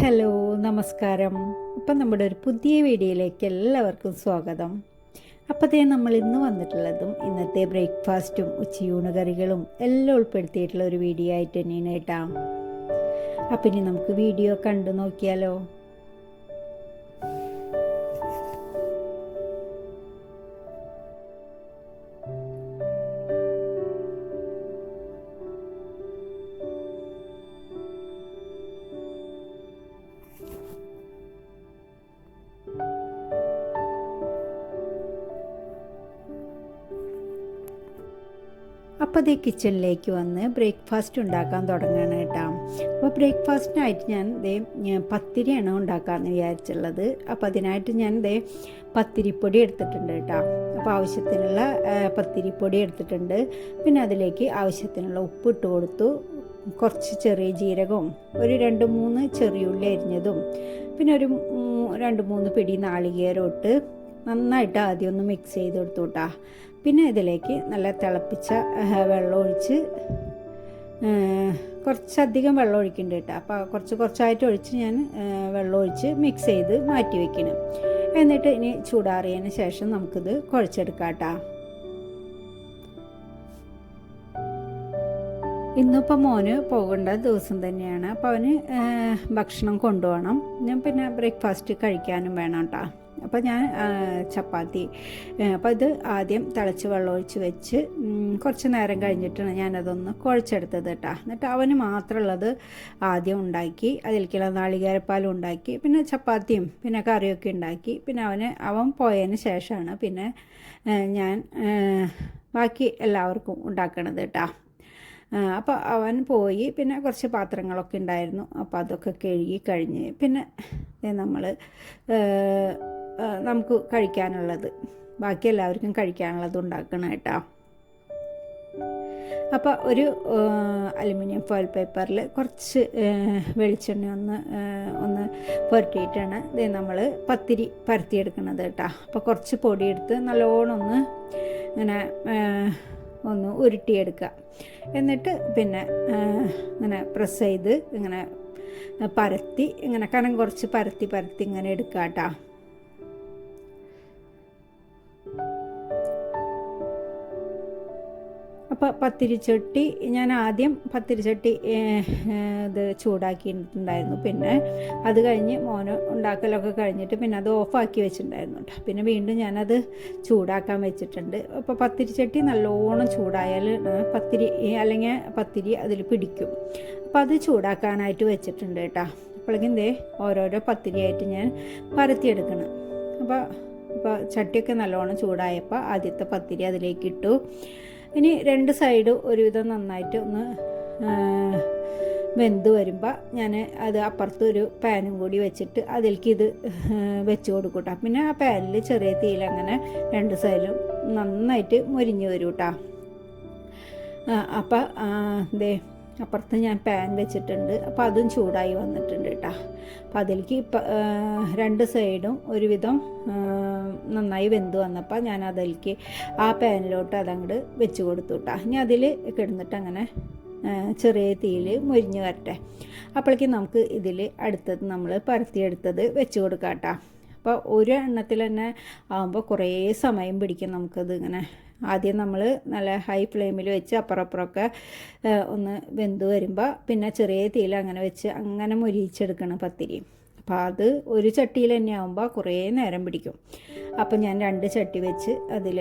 Hello, നമസ്കാരം. അപ്പം നമ്മുടെ ഒരു പുതിയ വീഡിയോയിലേക്ക് എല്ലാവർക്കും സ്വാഗതം. അപ്പോൾ നമ്മൾ ഇന്ന് വന്നിട്ടുള്ളതും ഇന്നത്തെ ബ്രേക്ക്ഫാസ്റ്റും ഉച്ചയൂണ് കറികളും എല്ലാം ഉൾപ്പെടുത്തിയിട്ടുള്ള ഒരു വീഡിയോ ആയിട്ട് തന്നെയാണ് കേട്ടോ. അപ്പം ഇനി നമുക്ക് വീഡിയോ കണ്ടു നോക്കിയാലോ. അപ്പോൾ അതേ കിച്ചണിലേക്ക് വന്ന് ബ്രേക്ക്ഫാസ്റ്റ് ഉണ്ടാക്കാൻ തുടങ്ങുകയാണ് കേട്ടോ. അപ്പോൾ ബ്രേക്ക്ഫാസ്റ്റിനായിട്ട് ഞാൻ പത്തിരിയാണ് ഉണ്ടാക്കാമെന്ന് വിചാരിച്ചുള്ളത്. അപ്പോൾ അതിനായിട്ട് ഞാൻ പത്തിരിപ്പൊടി എടുത്തിട്ടുണ്ട് കേട്ടോ. അപ്പോൾ ആവശ്യത്തിനുള്ള പത്തിരിപ്പൊടി എടുത്തിട്ടുണ്ട്. പിന്നെ അതിലേക്ക് ആവശ്യത്തിനുള്ള ഉപ്പ് ഇട്ട് കൊടുത്തു. കുറച്ച് ചെറിയ ജീരകവും ഒരു 2-3 ചെറിയുള്ളി അരിഞ്ഞതും പിന്നെ ഒരു 2-3 പിടി നാളികേരം ഇട്ട് നന്നായിട്ട് ആദ്യം ഒന്ന് മിക്സ് ചെയ്ത് കൊടുത്തു കേട്ടോ. പിന്നെ ഇതിലേക്ക് നല്ല തിളപ്പിച്ച വെള്ളം ഒഴിച്ച് കുറച്ചധികം വെള്ളം ഒഴിക്കുന്നുണ്ട് കേട്ടോ. അപ്പോൾ കുറച്ചായിട്ട് ഒഴിച്ച് ഞാൻ വെള്ളം ഒഴിച്ച് മിക്സ് ചെയ്ത് മാറ്റി വയ്ക്കണം. എന്നിട്ട് ഇനി ചൂടാറിയതിന് ശേഷം നമുക്കിത് കുഴച്ചെടുക്കാം കേട്ടോ. ഇന്നിപ്പോൾ മോന് പോകേണ്ട ദിവസം തന്നെയാണ്. അപ്പോൾ അവന് ഭക്ഷണം കൊണ്ടുപോകണം. ഞാൻ പിന്നെ ബ്രേക്ക്ഫാസ്റ്റ് കഴിക്കാനും വേണം കേട്ടോ. അപ്പോൾ ഞാൻ ചപ്പാത്തി അപ്പോൾ ഇത് ആദ്യം തിളച്ച് വെള്ളമൊഴിച്ച് വെച്ച് കുറച്ച് നേരം കഴിഞ്ഞിട്ടാണ് ഞാനതൊന്ന് കുഴച്ചെടുത്തത് കേട്ടോ. എന്നിട്ട് അവന് മാത്രമുള്ളത് ആദ്യം ഉണ്ടാക്കി, അതിലേക്കുള്ള നാളികേരപ്പാലും ഉണ്ടാക്കി, പിന്നെ ചപ്പാത്തിയും പിന്നെ കറിയൊക്കെ ഉണ്ടാക്കി. പിന്നെ അവൻ പോയതിന് ശേഷമാണ് പിന്നെ ഞാൻ ബാക്കി എല്ലാവർക്കും ഉണ്ടാക്കണത് കേട്ടോ. അപ്പോൾ അവൻ പോയി. പിന്നെ കുറച്ച് പാത്രങ്ങളൊക്കെ ഉണ്ടായിരുന്നു. അപ്പോൾ അതൊക്കെ കഴുകി കഴിഞ്ഞ് പിന്നെ നമുക്ക് കഴിക്കാനുള്ളത്, ബാക്കി എല്ലാവർക്കും കഴിക്കാനുള്ളത് ഉണ്ടാക്കണം കേട്ടോ. അപ്പോൾ ഒരു അലുമിനിയം ഫോയിൽ പേപ്പറിൽ കുറച്ച് വെളിച്ചെണ്ണ ഒന്ന് പുരട്ടിയിട്ടാണ് നമ്മൾ പത്തിരി പരത്തിയെടുക്കുന്നത് കേട്ടോ. അപ്പോൾ കുറച്ച് പൊടിയെടുത്ത് നല്ലോണം ഇങ്ങനെ ഒന്ന് ഉരുട്ടിയെടുക്കുക. എന്നിട്ട് പിന്നെ ഇങ്ങനെ പ്രസ് ചെയ്ത് ഇങ്ങനെ പരത്തി ഇങ്ങനെ കനം കുറച്ച് പരത്തി ഇങ്ങനെ എടുക്കുക കേട്ടോ. അപ്പോൾ പത്തിരിച്ചട്ടി ഞാൻ ആദ്യം പത്തിരിച്ചട്ടി ഇത് ചൂടാക്കിയിട്ടുണ്ടായിരുന്നു. പിന്നെ അത് കഴിഞ്ഞ് മോന് ഉണ്ടാക്കലൊക്കെ കഴിഞ്ഞിട്ട് പിന്നെ അത് ഓഫാക്കി വെച്ചിട്ടുണ്ടായിരുന്നു കേട്ടോ. പിന്നെ വീണ്ടും ഞാനത് ചൂടാക്കാൻ വെച്ചിട്ടുണ്ട്. അപ്പോൾ പത്തിരിച്ചട്ടി നല്ലോണം ചൂടായാൽ പത്തിരി അതിൽ പിടിക്കും. അപ്പോൾ അത് ചൂടാക്കാനായിട്ട് വെച്ചിട്ടുണ്ട് കേട്ടോ. അപ്പോഴേക്കും ഓരോരോ പത്തിരിയായിട്ട് ഞാൻ പരത്തിയെടുക്കണം. അപ്പോൾ ചട്ടിയൊക്കെ നല്ലോണം ചൂടായപ്പോൾ ആദ്യത്തെ പത്തിരി അതിലേക്ക് ഇട്ടു. ഇനി 2 സൈഡ് ഒരുവിധം നന്നായിട്ട് ഒന്ന് വെന്ത് വരുമ്പോൾ ഞാൻ അത് അപ്പുറത്ത് ഒരു പാനും കൂടി വെച്ചിട്ട് അതിലേക്ക് ഇത് വെച്ച് കൊടുക്കൂട്ടോ. പിന്നെ ആ പാനിൽ ചെറിയ തീയിൽ അങ്ങനെ 2 സൈഡിലും നന്നായിട്ട് മുരിഞ്ഞ് വരും കേട്ടോ. അപ്പോൾ അപ്പുറത്ത് ഞാൻ പാൻ വെച്ചിട്ടുണ്ട്. അപ്പോൾ അതും ചൂടായി വന്നിട്ടുണ്ട് കേട്ടോ. അപ്പോൾ അതിലേക്ക് 2 സൈഡും ഒരുവിധം നന്നായി വെന്ത് വന്നപ്പോൾ ഞാൻ അതിലേക്ക് ആ പാനിലോട്ട് അതങ്ങോട്ട് വെച്ച് കൊടുത്തു കേട്ടോ. ഇനി അതിൽ കിടന്നിട്ട് അങ്ങനെ ചെറിയ തീയിൽ മുരിഞ്ഞ് വരട്ടെ. അപ്പോഴേക്കും നമുക്ക് ഇതിൽ അടുത്തത് നമ്മൾ പരത്തിയെടുത്തത് വെച്ച് കൊടുക്കാം കേട്ടോ. അപ്പോൾ ഒരു എണ്ണത്തിൽ തന്നെ ആകുമ്പോൾ കുറേ സമയം പിടിക്കും നമുക്കത് ഇങ്ങനെ. ആദ്യം നമ്മൾ നല്ല ഹൈ ഫ്ലെയിമിൽ വെച്ച് അപ്പുറമൊക്കെ ഒന്ന് വെന്ത് വരുമ്പോൾ പിന്നെ ചെറിയ തീയിൽ അങ്ങനെ വെച്ച് അങ്ങനെ മുരിച്ചെടുക്കണം പത്തിരി. അപ്പോൾ അത് ഒരു ചട്ടിയിൽ തന്നെ ആകുമ്പോൾ കുറേ നേരം പിടിക്കും. അപ്പോൾ ഞാൻ 2 ചട്ടി വെച്ച് അതിൽ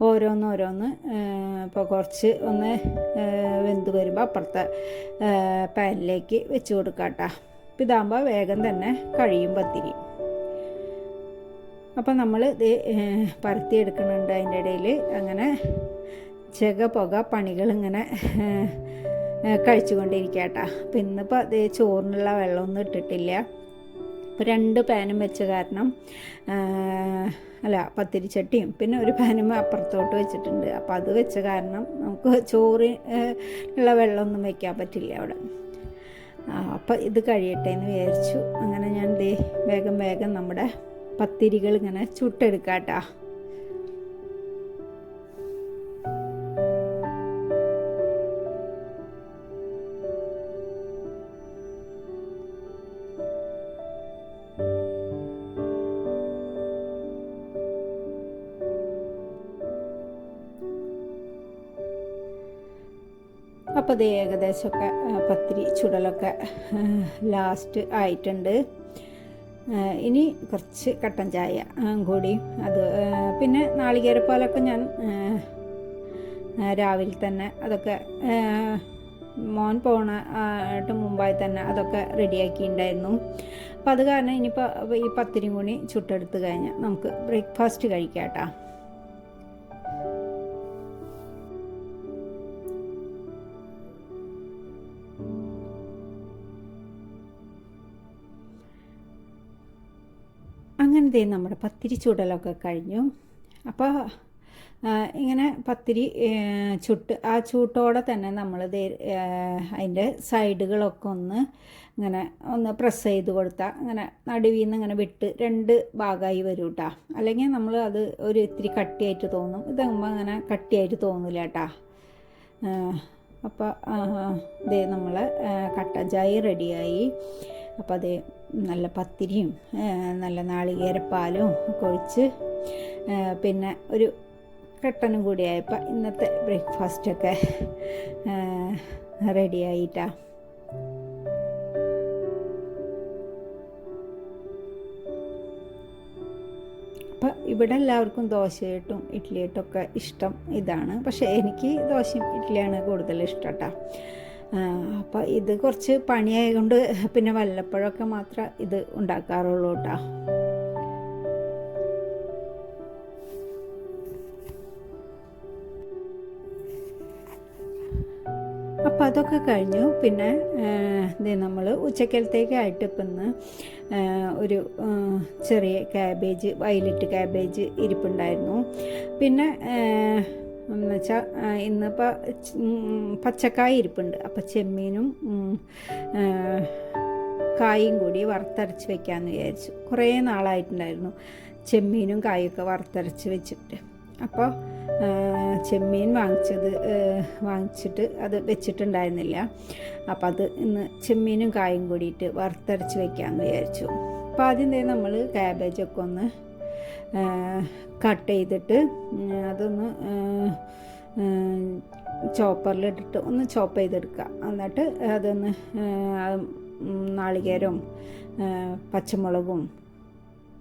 ഓരോന്ന് ഇപ്പോൾ കുറച്ച് ഒന്ന് വെന്ത് വരുമ്പോൾ അപ്പുറത്തെ പാനിലേക്ക് വെച്ച് കൊടുക്കാം കേട്ടോ. അപ്പോൾ ഇതാകുമ്പോൾ വേഗം തന്നെ കഴിയും പത്തിരി. അപ്പോൾ നമ്മൾ ഇത് പരത്തിയെടുക്കുന്നുണ്ട്. അതിൻ്റെ ഇടയിൽ അങ്ങനെ പുക പണികളിങ്ങനെ കഴിച്ചുകൊണ്ടിരിക്കുക കേട്ടോ. അപ്പോൾ ഇന്നിപ്പോൾ അത് ചോറിനുള്ള വെള്ളമൊന്നും ഇട്ടിട്ടില്ല. ഇപ്പോൾ 2 പാനും വെച്ച കാരണം പത്തിരിച്ചട്ടിയും പിന്നെ ഒരു പാനും അപ്പുറത്തോട്ട് വെച്ചിട്ടുണ്ട്. അപ്പോൾ അത് വെച്ച കാരണം നമുക്ക് ചോറിനുള്ള വെള്ളമൊന്നും വയ്ക്കാൻ പറ്റില്ല അവിടെ. അപ്പോൾ ഇത് കഴിയട്ടെ എന്ന് വിചാരിച്ചു. അങ്ങനെ ഞാൻ വേഗം നമ്മുടെ പത്തിരികൾ ഇങ്ങനെ ചുട്ടെടുക്കാം കേട്ടോ. അപ്പോൾ ഇത് ഏകദേശമൊക്കെ പത്തിരി ചുടലൊക്കെ ലാസ്റ്റ് ആയിട്ടുണ്ട്. ഇനി കുറച്ച് കട്ടൻ ചായ കൂടി അത് പിന്നെ നാളികേരപ്പാലൊക്കെ ഞാൻ രാവിലെ തന്നെ അതൊക്കെ മോൻ പോണായിട്ട് മുമ്പായി തന്നെ അതൊക്കെ റെഡിയാക്കിയിട്ടുണ്ടായിരുന്നു. അപ്പോൾ അത് കാരണം ഇനിയിപ്പോൾ ഈ പത്തിരിയും കൂടി ചുട്ടെടുത്ത് കഴിഞ്ഞാൽ നമുക്ക് ബ്രേക്ക്ഫാസ്റ്റ് കഴിക്കാം കേട്ടോ. അങ്ങനത്തെ നമ്മുടെ പത്തിരി ചുടലൊക്കെ കഴിഞ്ഞു. അപ്പോൾ ഇങ്ങനെ പത്തിരി ചുട്ട് ആ ചൂട്ടോടെ തന്നെ നമ്മളിത് അതിൻ്റെ സൈഡുകളൊക്കെ ഇങ്ങനെ പ്രസ് ചെയ്ത് കൊടുത്താൽ അങ്ങനെ നടുവിൽ നിന്ന് ഇങ്ങനെ വിട്ട് 2 ഭാഗമായി വരും കേട്ടോ. അല്ലെങ്കിൽ നമ്മൾ അത് ഒരു ഇത്തിരി കട്ടിയായിട്ട് തോന്നും. ഇതാകുമ്പോൾ അങ്ങനെ കട്ടിയായിട്ട് തോന്നില്ല കേട്ടോ. അപ്പോൾ ഇതേ നമ്മൾ കട്ടൻ ചായ റെഡിയായി. അപ്പോൾ അത് നല്ല പത്തിരിയും നല്ല നാളികേരപ്പാലും ഒക്കെ ഒഴിച്ച് പിന്നെ ഒരു കട്ടനും കൂടി ആയപ്പോൾ ഇന്നത്തെ ബ്രേക്ക്ഫാസ്റ്റൊക്കെ റെഡിയായിട്ടാ. അപ്പോൾ ഇവിടെ എല്ലാവർക്കും ദോശയായിട്ടും ഇഡ്ഡലിയായിട്ടൊക്കെ ഇഷ്ടം ഇതാണ്. പക്ഷേ എനിക്ക് ദോശയും ഇഡ്ഡലിയാണ് കൂടുതൽ ഇഷ്ടം കേട്ടോ. അപ്പോൾ ഇത് കുറച്ച് പണിയായതുകൊണ്ട് പിന്നെ വല്ലപ്പോഴൊക്കെ മാത്രം ഇത് ഉണ്ടാക്കാറുള്ളൂ കേട്ടോ. അപ്പം അതൊക്കെ കഴിഞ്ഞു. പിന്നെ ഇത് നമ്മൾ ഉച്ചക്കലത്തേക്കായിട്ട് ഇപ്പം ഇന്ന് ഒരു ചെറിയ ക്യാബേജ്, വയലറ്റ് ക്യാബേജ് ഇരിപ്പുണ്ടായിരുന്നു. പിന്നെ എന്ന് വെച്ചാൽ ഇന്നിപ്പോൾ പച്ചക്കായ ഇരിപ്പുണ്ട്. അപ്പോൾ ചെമ്മീനും കായും കൂടി വറുത്തരച്ച് വെക്കാമെന്ന് വിചാരിച്ചു. കുറേ നാളായിട്ടുണ്ടായിരുന്നു ചെമ്മീനും കായൊക്കെ വറുത്തരച്ച് വെച്ചിട്ട്. അപ്പോൾ ചെമ്മീൻ വാങ്ങിച്ചിട്ട് അത് വെച്ചിട്ടുണ്ടായിരുന്നില്ല. അപ്പോൾ അത് ഇന്ന് ചെമ്മീനും കായും കൂടിയിട്ട് വറുത്തരച്ച് വെക്കാമെന്ന് വിചാരിച്ചു. അപ്പോൾ ആദ്യം തന്നെ നമ്മൾ ക്യാബേജൊക്കെ കട്ട് ചെയ്തിട്ട് അതൊന്ന് ചോപ്പറിലിട്ടിട്ട് ചോപ്പ് ചെയ്തെടുക്കുക. എന്നിട്ട് അതൊന്ന് നാളികേരവും പച്ചമുളകും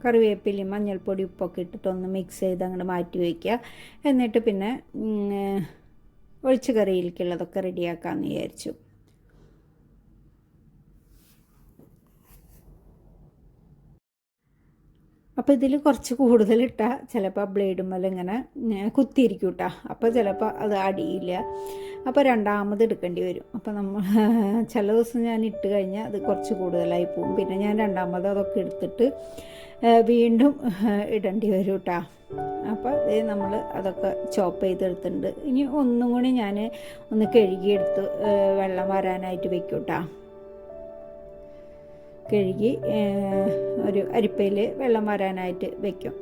കറിവേപ്പിലയും മഞ്ഞൾപ്പൊടി ഉപ്പൊക്കെ ഇട്ടിട്ടൊന്ന് മിക്സ് ചെയ്ത് അങ്ങോട്ട് മാറ്റി വയ്ക്കുക. എന്നിട്ട് പിന്നെ ഒഴിച്ച് കറിയിലേക്കുള്ളതൊക്കെ റെഡിയാക്കാമെന്ന് വിചാരിച്ചു. അപ്പോൾ ഇതിൽ കുറച്ച് കൂടുതലിട്ടാൽ ചിലപ്പോൾ ബ്ലേഡുമ്മൽ ഇങ്ങനെ കുത്തിയിരിക്കും കേട്ടോ. അപ്പോൾ ചിലപ്പോൾ അത് അടിയില്ല. അപ്പോൾ രണ്ടാമത് എടുക്കേണ്ടി വരും. അപ്പോൾ നമ്മൾ ചില ദിവസം ഞാൻ ഇട്ട് കഴിഞ്ഞാൽ അത് കുറച്ച് കൂടുതലായി പോകും. പിന്നെ ഞാൻ രണ്ടാമത് അതൊക്കെ എടുത്തിട്ട് വീണ്ടും ഇടേണ്ടി വരും കേട്ടോ. അപ്പോൾ നമ്മൾ അതൊക്കെ ചോപ്പ് ചെയ്തെടുത്തിട്ടുണ്ട്. ഇനി ഒന്നും കൂടി ഞാൻ കഴുകിയെടുത്ത് വെള്ളം വരാനായിട്ട് വെക്കും കേട്ടോ. കഴുകി ഒരു അരിപ്പയിൽ വെള്ളം വരാനായിട്ട് വെക്കും.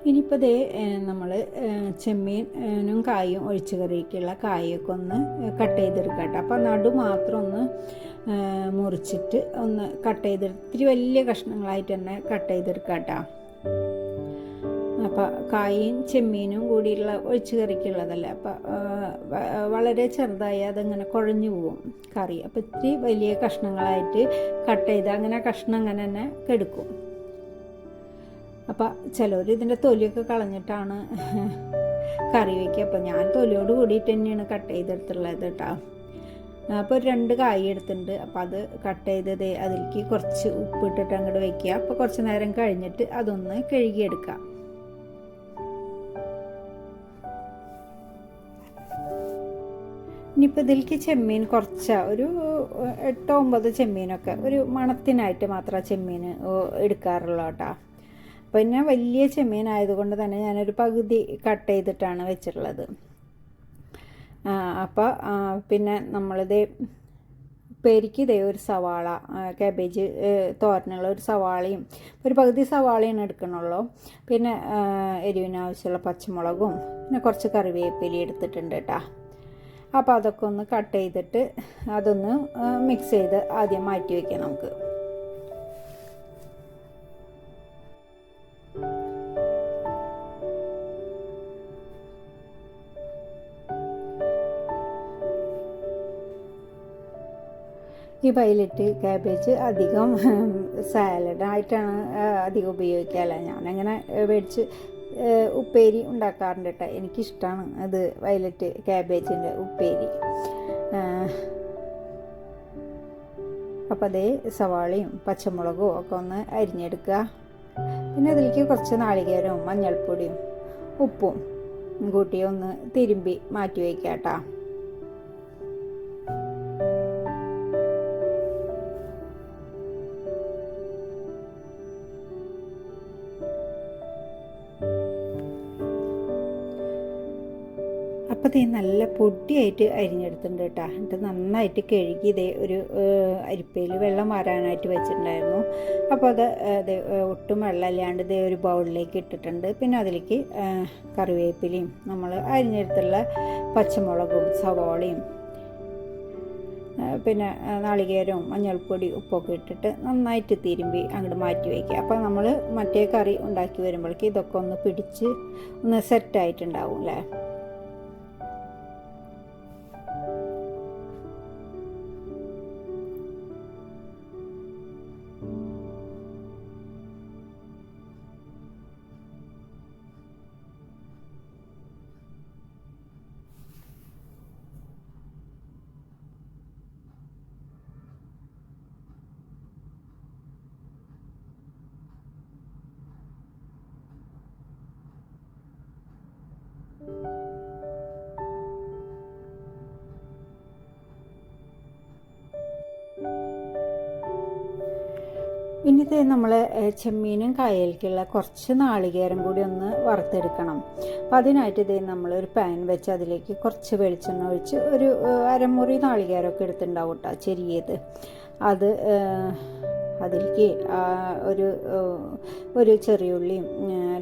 ഇനിയിപ്പോൾ ദേ നമ്മൾ ചെമ്മീനും കായും ഒഴിച്ച് കറിക്കുള്ള കായൊക്കെ കട്ട് ചെയ്തെടുക്കാം കേട്ടോ. അപ്പോൾ നടു മാത്രം മുറിച്ചിട്ട് കട്ട് ചെയ്തെടുത്ത് ഇത്തിരി വലിയ കഷ്ണങ്ങളായിട്ട് തന്നെ കട്ട് ചെയ്തെടുക്കാം കേട്ടോ. അപ്പോൾ കായും ചെമ്മീനും കൂടിയുള്ള ഒഴിച്ച് കറിക്കുള്ളതല്ലേ. അപ്പോൾ വളരെ ചെറുതായി അതങ്ങനെ കുഴഞ്ഞു പോവും കറി. അപ്പോൾ ഇത്തിരി വലിയ കഷ്ണങ്ങളായിട്ട് കട്ട് ചെയ്ത് അങ്ങനെ കഷ്ണം അങ്ങനെ തന്നെ കെടുക്കും. അപ്പോൾ ചിലർ ഇതിൻ്റെ തൊലിയൊക്കെ കളഞ്ഞിട്ടാണ് കറി വയ്ക്കുക. അപ്പോൾ ഞാൻ തൊലിയോട് കൂടിയിട്ട് തന്നെയാണ് കട്ട് ചെയ്തെടുത്തുള്ളത് കേട്ടോ. അപ്പോൾ 2 കായ എടുത്തിട്ടുണ്ട്. അപ്പോൾ അത് കട്ട് ചെയ്തത് അതിലേക്ക് കുറച്ച് ഉപ്പിട്ടിട്ട് അങ്ങോട്ട് വയ്ക്കുക. അപ്പോൾ കുറച്ച് നേരം കഴിഞ്ഞിട്ട് അതൊന്ന് കഴുകിയെടുക്കുക. ഇനിയിപ്പോൾ ഇതിലേക്ക് ചെമ്മീൻ ഒരു 8-9 ചെമ്മീനൊക്കെ ഒരു മണത്തിനായിട്ട് മാത്രമേ ചെമ്മീൻ എടുക്കാറുള്ളൂ കേട്ടോ. പിന്നെ വലിയ ചെമ്മീൻ ആയതുകൊണ്ട് തന്നെ ഞാനൊരു പകുതി കട്ട് ചെയ്തിട്ടാണ് വെച്ചിട്ടുള്ളത്. അപ്പോൾ പിന്നെ നമ്മളിത് ഉപ്പേരിക്ക് ഇതേ ഒരു സവാള, കാബേജ് തോരനുള്ള ഒരു സവാളയും ഒരു പകുതി സവാളയാണ് എടുക്കണുള്ളൂ. പിന്നെ എരിവിന് ആവശ്യമുള്ള പച്ചമുളകും പിന്നെ കുറച്ച് കറിവേപ്പില എടുത്തിട്ടുണ്ട് കേട്ടോ. അപ്പോൾ അതൊക്കെ ഒന്ന് കട്ട് ചെയ്തിട്ട് അതൊന്ന് മിക്സ് ചെയ്ത് ആദ്യം മാറ്റി വയ്ക്കാം നമുക്ക്. ഈ വയലറ്റ് ക്യാബേജ് അധികം സാലഡായിട്ടാണ് അധികം ഉപയോഗിക്കാറ്. ഞാനങ്ങനെ മേടിച്ച് ഉപ്പേരി ഉണ്ടാക്കാറുണ്ട് കേട്ടോ. എനിക്കിഷ്ടമാണ് അത് വയലറ്റ് ക്യാബേജിൻ്റെ ഉപ്പേരി. അപ്പോൾ അതേ സവാളയും പച്ചമുളകും ഒക്കെ ഒന്ന് അരിഞ്ഞെടുക്കുക. പിന്നെ അതിലേക്ക് കുറച്ച് നാളികേരവും മഞ്ഞൾപ്പൊടിയും ഉപ്പും കൂട്ടി ഒന്ന് തിരുമ്പി മാറ്റി വയ്ക്കാം കേട്ടോ. അപ്പോൾ ഇത് നല്ല പൊടിയായിട്ട് അരിഞ്ഞെടുത്തിട്ടുണ്ട് കേട്ടോ. എന്നിട്ട് നന്നായിട്ട് കഴുകി ഇതേ ഒരു അരിപ്പയിൽ വെള്ളം വാരാനായിട്ട് വെച്ചിട്ടുണ്ടായിരുന്നു. അപ്പോൾ അത് ഒട്ടും വെള്ളമില്ലാണ്ട് ഇതേ ഒരു ബൗളിലേക്ക് ഇട്ടിട്ടുണ്ട്. പിന്നെ അതിലേക്ക് കറിവേപ്പിലയും നമ്മൾ അരിഞ്ഞെടുത്തുള്ള പച്ചമുളകും സവാളയും പിന്നെ നാളികേരവും മഞ്ഞൾപ്പൊടി ഉപ്പൊക്കെ ഇട്ടിട്ട് നന്നായിട്ട് തിരുമ്പി അങ്ങോട്ട് മാറ്റി വയ്ക്കുക. അപ്പോൾ നമ്മൾ മറ്റേ കറി ഉണ്ടാക്കി വരുമ്പോഴേക്ക് ഇതൊക്കെ ഒന്ന് പിടിച്ച് ഒന്ന് സെറ്റായിട്ടുണ്ടാവും അല്ലേ. ഇനിയിത് നമ്മൾ ചെമ്മീനും കായലിലേക്കുള്ള കുറച്ച് നാളികേരം കൂടി ഒന്ന് വറുത്തെടുക്കണം. അപ്പോൾ അതിനായിട്ട് ഇത് നമ്മളൊരു പാൻ വെച്ച് അതിലേക്ക് കുറച്ച് വെളിച്ചെണ്ണ ഒഴിച്ച് ഒരു അരമുറി നാളികേരമൊക്കെ എടുത്തിട്ടുണ്ടാവും കേട്ടോ, ചെറിയത്. അത് അതിലേക്ക് ഒരു ചെറിയുള്ളിയും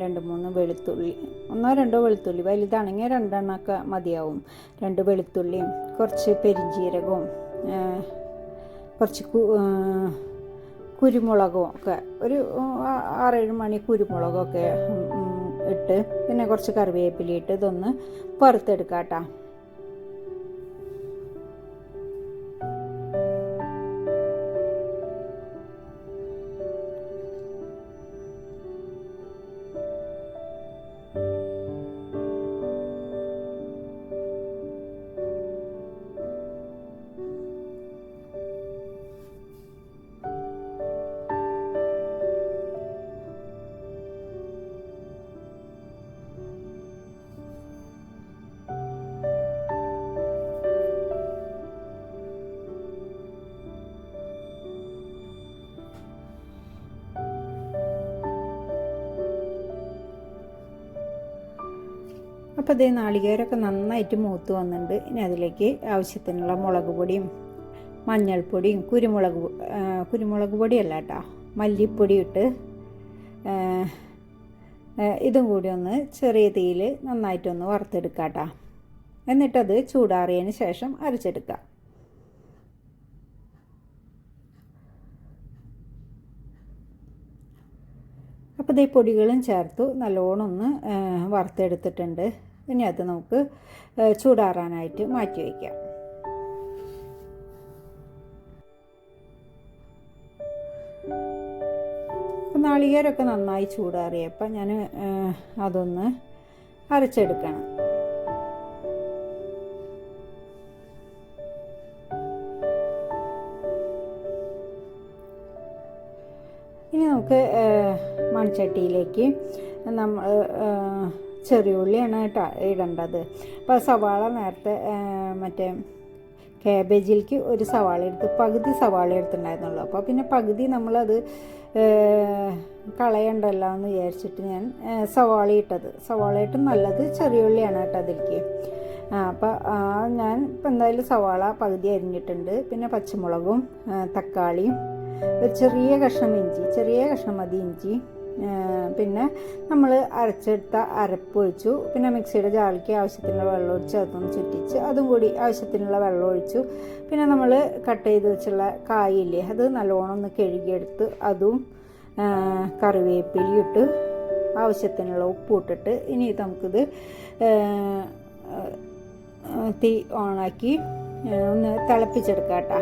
2-3 വെളുത്തുള്ളി, 1-2 വെളുത്തുള്ളി, വലുതാണെങ്കിൽ 2 എണ്ണമൊക്കെ മതിയാവും. 2 വെളുത്തുള്ളിയും കുറച്ച് പെരിഞ്ജീരകവും കുറച്ച് കുരുമുളകും ഒക്കെ, ഒരു 6-7 മണി കുരുമുളകൊക്കെ ഇട്ട് പിന്നെ കുറച്ച് കറിവേപ്പില ഇട്ട് ഇതൊന്ന് വറുത്തെടുക്കാം കേട്ടോ. അപ്പോൾ അതേ നാളികേരമൊക്കെ നന്നായിട്ട് മൂത്ത് വന്നിട്ടുണ്ട്. ഇനി അതിലേക്ക് ആവശ്യത്തിനുള്ള മുളക് പൊടിയും മഞ്ഞൾപ്പൊടിയും കുരുമുളക് പൊടിയല്ല കേട്ടോ, മല്ലിപ്പൊടി ഇട്ട് ഇതും കൂടി ഒന്ന് ചെറിയ തീയിൽ നന്നായിട്ടൊന്ന് വറുത്തെടുക്കാം കേട്ടോ. എന്നിട്ടത് ചൂടാറിയതിന് ശേഷം അരച്ചെടുക്കാം. അപ്പോൾ ഇതേ പൊടികളും ചേർത്തു നല്ലോണം ഒന്ന് വറുത്തെടുത്തിട്ടുണ്ട്. ഇനി അത് നമുക്ക് ചൂടാറാനായിട്ട് മാറ്റി വയ്ക്കാം. അപ്പം നാളികേരമൊക്കെ നന്നായി ചൂടാറിയപ്പോൾ ഞാൻ അതൊന്ന് അരച്ചെടുക്കണം. ഇനി നമുക്ക് മൺചട്ടിയിലേക്ക് നമ്മൾ ചെറിയുള്ളിയാണ് കേട്ടോ ഇടേണ്ടത്. അപ്പോൾ സവാള നേരത്തെ മറ്റേ കാബേജിലേക്ക് ഒരു സവാള എടുത്ത് പകുതി സവാള എടുത്തിട്ടുണ്ടായിരുന്നുള്ളൂ. അപ്പോൾ പിന്നെ പകുതി നമ്മളത് കളയണ്ടല്ലോ എന്ന് വിചാരിച്ചിട്ട് ഞാൻ സവാള ഇട്ടത്. സവാള ഇട്ട് നല്ലത് ചെറിയുള്ളിയാണ് കേട്ടോ അതിലേക്ക്. അപ്പോൾ ഞാൻ ഇപ്പം എന്തായാലും സവാള പകുതി അരിഞ്ഞിട്ടുണ്ട്. പിന്നെ പച്ചമുളകും തക്കാളിയും ഒരു ചെറിയ കഷ്ണം ഇഞ്ചി, ചെറിയ കഷ്ണം മതി ഇഞ്ചി, പിന്നെ നമ്മൾ അരച്ചെടുത്ത അരപ്പ് ഒഴിച്ചു. പിന്നെ മിക്സിയുടെ ജാറിലേക്ക് ആവശ്യത്തിനുള്ള വെള്ളം ഒഴിച്ച് അതൊന്ന് ചുറ്റിച്ച് അതും കൂടി ആവശ്യത്തിനുള്ള വെള്ളം ഒഴിച്ചു. പിന്നെ നമ്മൾ കട്ട് ചെയ്ത് വെച്ചുള്ള കായില്ലേ അത് നല്ലോണം ഒന്ന് കഴുകിയെടുത്ത് അതും കറിവേപ്പിലയും ഇട്ട് ആവശ്യത്തിനുള്ള ഉപ്പ് ഇട്ടിട്ട് ഇനി നമുക്കിത് തീ ഓണാക്കി ഒന്ന് തിളപ്പിച്ചെടുക്കാം കേട്ടോ.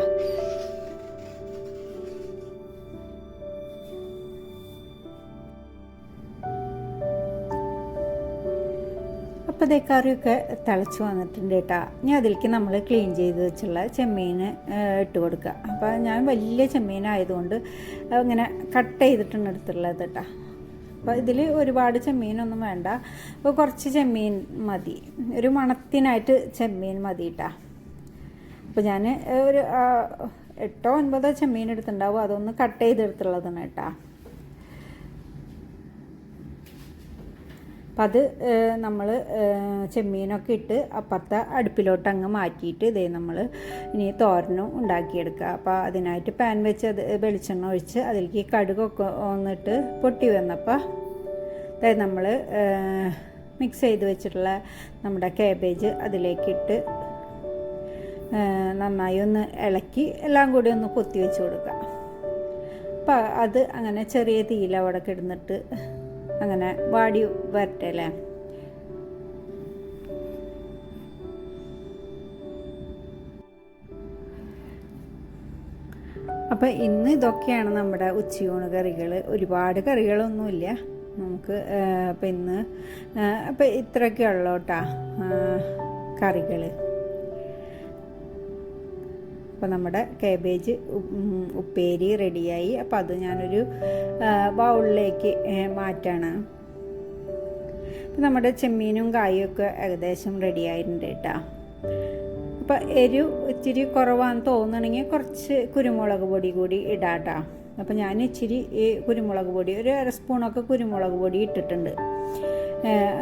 അപ്പോൾ ഇതേ കറിയൊക്കെ തിളച്ച് വന്നിട്ടുണ്ട് കേട്ടോ. ഇനി അതിലേക്ക് നമ്മൾ ക്ലീൻ ചെയ്ത് വെച്ചുള്ള ചെമ്മീൻ ഇട്ട് കൊടുക്കുക. അപ്പോൾ ഞാൻ വലിയ ചെമ്മീനായതുകൊണ്ട് ഇങ്ങനെ കട്ട് ചെയ്തിട്ടാണ് എടുത്തുള്ളത് കേട്ടോ. അപ്പോൾ ഇതിൽ ഒരുപാട് ചെമ്മീനൊന്നും വേണ്ട, അപ്പോൾ കുറച്ച് ചെമ്മീൻ മതി, ഒരു മണത്തിനായിട്ട് ചെമ്മീൻ മതി കേട്ടോ. അപ്പോൾ ഞാൻ ഒരു 8-9 ചെമ്മീൻ എടുത്തിട്ടുണ്ടാവും, അതൊന്ന് കട്ട് ചെയ്തെടുത്തുള്ളതാണ് കേട്ടോ. അപ്പം അത് നമ്മൾ ചെമ്മീനൊക്കെ ഇട്ട് അപ്പുറത്തെ അടുപ്പിലോട്ട് അങ്ങ് മാറ്റിയിട്ട് ഇതേ നമ്മൾ ഇനി തോരനും ഉണ്ടാക്കിയെടുക്കുക. അപ്പോൾ അതിനായിട്ട് പാൻ വെച്ച് അത് വെളിച്ചെണ്ണ ഒഴിച്ച് അതിലേക്ക് കടുകൊക്കെ വന്നിട്ട് പൊട്ടി വന്നപ്പോൾ അതായത് നമ്മൾ മിക്സ് ചെയ്ത് വെച്ചിട്ടുള്ള നമ്മുടെ കാബേജ് അതിലേക്കിട്ട് നന്നായി ഒന്ന് ഇളക്കി എല്ലാം കൂടി ഒന്ന് കൊത്തി വെച്ച് കൊടുക്കുക. അപ്പോൾ അത് അങ്ങനെ ചെറിയ തീയിൽ അവിടെ കിടന്നിട്ട് അങ്ങനെ വാടി വരട്ടെ അല്ലേ. അപ്പോൾ ഇന്ന് ഇതൊക്കെയാണ് നമ്മുടെ ഉച്ചയൂണ് കറികൾ. ഒരുപാട് കറികളൊന്നുമില്ല നമുക്ക്. അപ്പം ഇന്ന് അപ്പം ഇത്രയൊക്കെ ഉള്ളൂ കേട്ടോ കറികൾ. അപ്പോൾ നമ്മുടെ കാബേജ് ഉപ്പേരി റെഡിയായി. അപ്പോൾ അത് ഞാനൊരു ബൗളിലേക്ക് മാറ്റാണ്. അപ്പോൾ നമ്മുടെ ചെമ്മീനും കായും ഒക്കെ ഏകദേശം റെഡിയായിട്ടുണ്ട് കേട്ടോ. അപ്പോൾ ഇച്ചിരി കുറവാന്ന് തോന്നണമെങ്കിൽ കുറച്ച് കുരുമുളക് പൊടി കൂടി ഇടാം കേട്ടോ. അപ്പോൾ ഞാൻ ഇച്ചിരി കുരുമുളക് പൊടി ഒരു 1 സ്പൂണൊക്കെ കുരുമുളക് പൊടി ഇട്ടിട്ടുണ്ട്.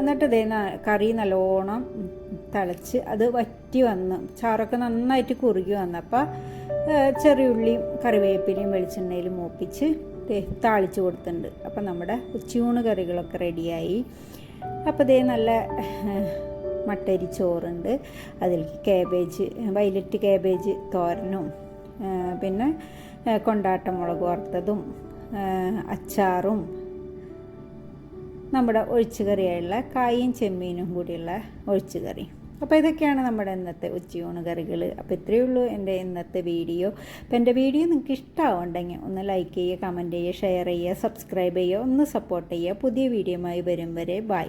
എന്നിട്ട് ഇതേ കറി നല്ലോണം തിളച്ച് അത് വറ്റി വന്ന് ചാറൊക്കെ നന്നായിട്ട് കുറുകി വന്നപ്പോൾ ചെറിയുള്ളിയും കറിവേപ്പിലയും വെളിച്ചെണ്ണയിൽ മൂപ്പിച്ച് താളിച്ച് കൊടുത്തിട്ടുണ്ട്. അപ്പം നമ്മുടെ ഉച്ചയൂണ് കറികളൊക്കെ റെഡിയായി. അപ്പോൾ ഇതേ നല്ല മട്ടരി ചോറുണ്ട്, അതിലേക്ക് കാബേജ് വയലറ്റ് കാബേജ് തോരനും പിന്നെ കൊണ്ടാട്ടമുളക് വറുത്തതും അച്ചാറും നമ്മുടെ ഒഴിച്ചുകറിയായുള്ള കായും ചെമ്മീനും കൂടിയുള്ള ഒഴിച്ചുകറി. അപ്പോൾ ഇതൊക്കെയാണ് നമ്മുടെ ഇന്നത്തെ ഉച്ചയൂണ് കറികൾ. അപ്പോൾ ഇത്രയേ ഉള്ളൂ എൻ്റെ ഇന്നത്തെ വീഡിയോ. അപ്പോൾ എൻ്റെ വീഡിയോ നിങ്ങൾക്ക് ഇഷ്ടമാവുണ്ടെങ്കിൽ ഒന്ന് ലൈക്ക് ചെയ്യുക, കമൻറ്റ് ചെയ്യുക, ഷെയർ ചെയ്യുക, സബ്സ്ക്രൈബ് ചെയ്യുക, ഒന്ന് സപ്പോർട്ട് ചെയ്യുക. പുതിയ വീഡിയോയുമായി വരും വരെ ബൈ.